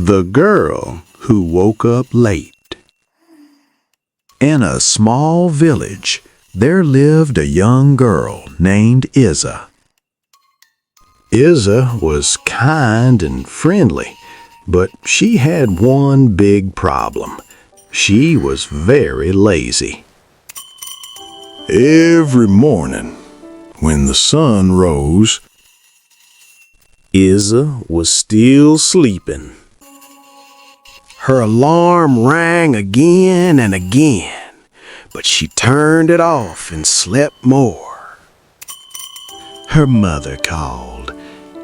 The Girl Who Woke Up Late. In a small village, there lived a young girl named Izzah. Izzah was kind and friendly, but she had one big problem. She was very lazy. Every morning, when the sun rose, Izzah was still sleeping. Her alarm rang again and again, but she turned it off and slept more. Her mother called,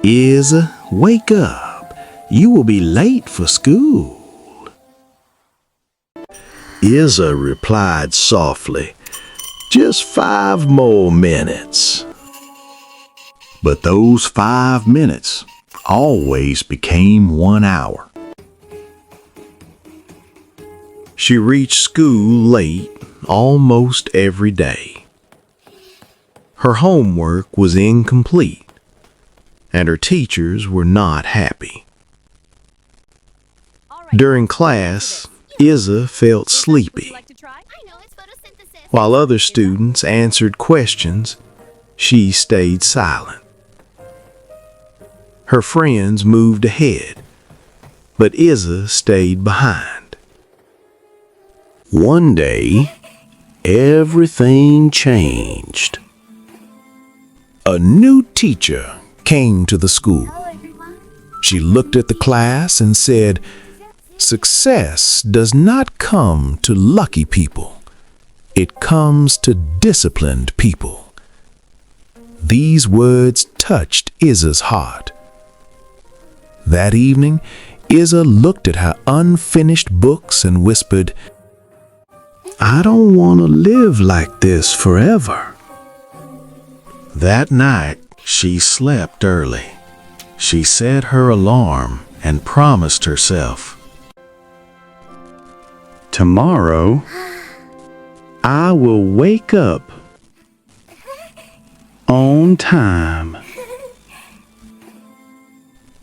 "Izzah, wake up. You will be late for school." Izzah replied softly, "Just 5 more minutes." But those 5 minutes always became 1 hour. She reached school late almost every day. Her homework was incomplete, and her teachers were not happy. During class, Izzah felt sleepy. While other students answered questions, she stayed silent. Her friends moved ahead, but Izzah stayed behind. One day, everything changed. A new teacher came to the school. She looked at the class and said, "Success does not come to lucky people. It comes to disciplined people." These words touched Izzah's heart. That evening, Izzah looked at her unfinished books and whispered, "I don't want to live like this forever." That night, she slept early. She set her alarm and promised herself, "Tomorrow, I will wake up on time."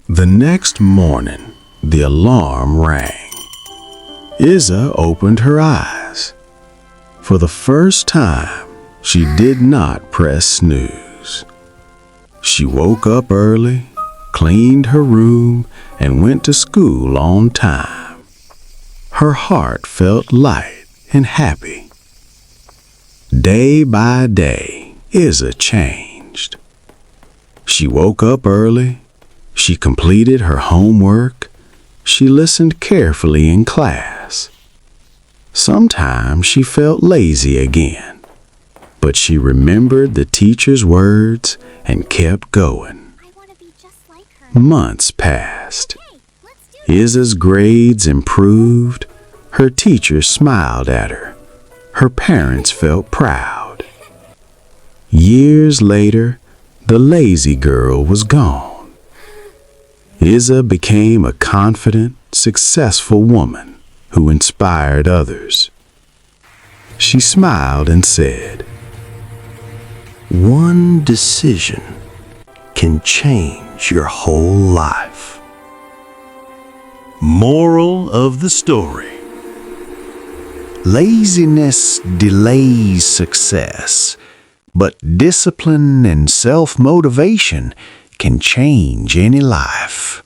The next morning, the alarm rang. Izzah opened her eyes. For the first time, she did not press snooze. She woke up early, cleaned her room, and went to school on time. Her heart felt light and happy. Day by day, Izzah changed. She woke up early. She completed her homework. She listened carefully in class. Sometimes she felt lazy again, but she remembered the teacher's words and kept going. Months passed. Izzah's grades improved. Her teachers smiled at her. Her parents felt proud. Years later, the lazy girl was gone. Izzah became a confident, successful woman who inspired others. She smiled and said, "One decision can change your whole life." Moral of the story: laziness delays success, but discipline and self-motivation can change any life.